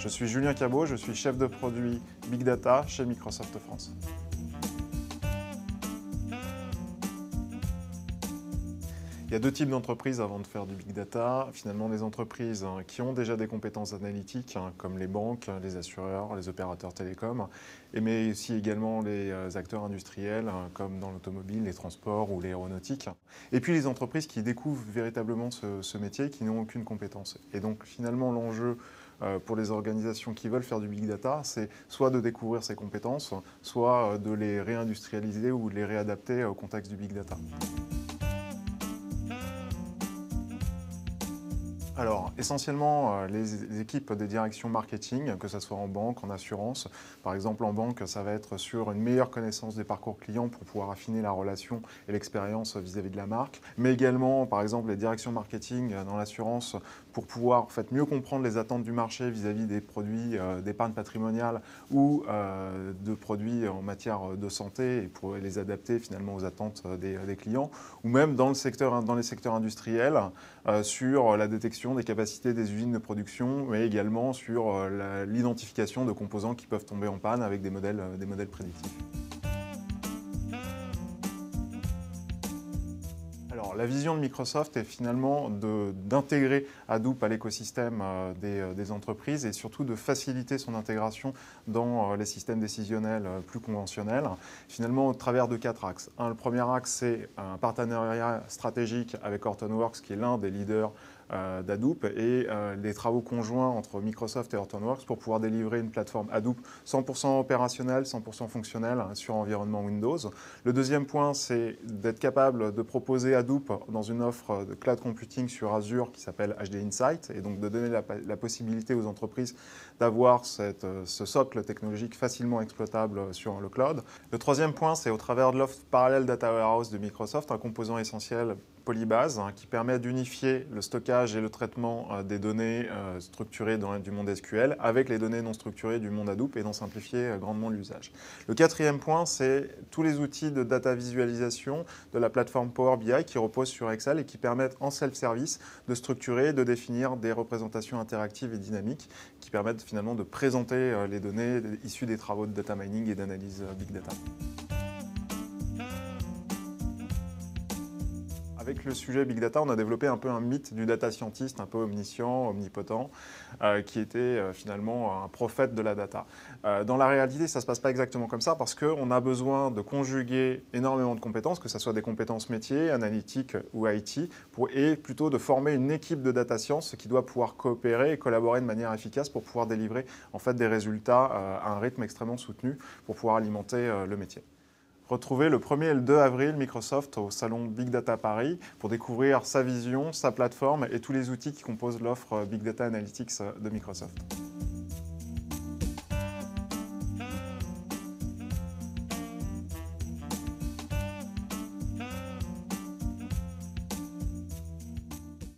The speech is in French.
Je suis Julien Cabot, je suis chef de produit Big Data chez Microsoft France. Il y a deux types d'entreprises avant de faire du Big Data. Finalement, les entreprises qui ont déjà des compétences analytiques, comme les banques, les assureurs, les opérateurs télécoms, mais aussi également les acteurs industriels, comme dans l'automobile, les transports ou l'aéronautique. Et puis les entreprises qui découvrent véritablement ce métier, qui n'ont aucune compétence. Et donc finalement, l'enjeu pour les organisations qui veulent faire du Big Data, c'est soit de découvrir ces compétences, soit de les réindustrialiser ou de les réadapter au contexte du Big Data. Alors, essentiellement, les équipes des directions marketing, que ce soit en banque, en assurance. Par exemple, en banque, ça va être sur une meilleure connaissance des parcours clients pour pouvoir affiner la relation et l'expérience vis-à-vis de la marque. Mais également, par exemple, les directions marketing dans l'assurance pour pouvoir mieux comprendre les attentes du marché vis-à-vis des produits d'épargne patrimoniale ou de produits en matière de santé et pour les adapter finalement aux attentes des clients. Ou même dans les secteurs industriels sur la détection des capacités des usines de production, mais également sur l'identification de composants qui peuvent tomber en panne avec des modèles prédictifs. Alors, la vision de Microsoft est finalement d'intégrer Hadoop à l'écosystème des entreprises et surtout de faciliter son intégration dans les systèmes décisionnels plus conventionnels, finalement au travers de 4 axes. Le premier axe, c'est un partenariat stratégique avec Hortonworks, qui est l'un des leaders d'Hadoop, et des travaux conjoints entre Microsoft et Hortonworks pour pouvoir délivrer une plateforme Hadoop 100% opérationnelle, 100% fonctionnelle sur environnement Windows. Le deuxième point, c'est d'être capable de proposer Hadoop dans une offre de cloud computing sur Azure qui s'appelle HD Insight, et donc de donner la possibilité aux entreprises d'avoir ce socle technologique facilement exploitable sur le cloud. Le troisième point, c'est au travers de l'offre Parallel Data Warehouse de Microsoft, un composant essentiel Polybase, qui permet d'unifier le stockage et le traitement des données structurées du monde SQL avec les données non structurées du monde Hadoop et d'en simplifier grandement l'usage. Le quatrième point, c'est tous les outils de data visualisation de la plateforme Power BI qui reposent sur Excel et qui permettent en self-service de structurer, de définir des représentations interactives et dynamiques qui permettent finalement de présenter les données issues des travaux de data mining et d'analyse Big Data. Avec le sujet Big Data, on a développé un peu un mythe du data scientist, un peu omniscient, omnipotent, qui était finalement un prophète de la data. Dans la réalité, ça ne se passe pas exactement comme ça parce qu'on a besoin de conjuguer énormément de compétences, que ce soit des compétences métiers, analytiques ou IT, et plutôt de former une équipe de data science qui doit pouvoir coopérer et collaborer de manière efficace pour pouvoir délivrer des résultats à un rythme extrêmement soutenu pour pouvoir alimenter le métier. Retrouvez le 1er et le 2 avril Microsoft au salon Big Data Paris pour découvrir sa vision, sa plateforme et tous les outils qui composent l'offre Big Data Analytics de Microsoft.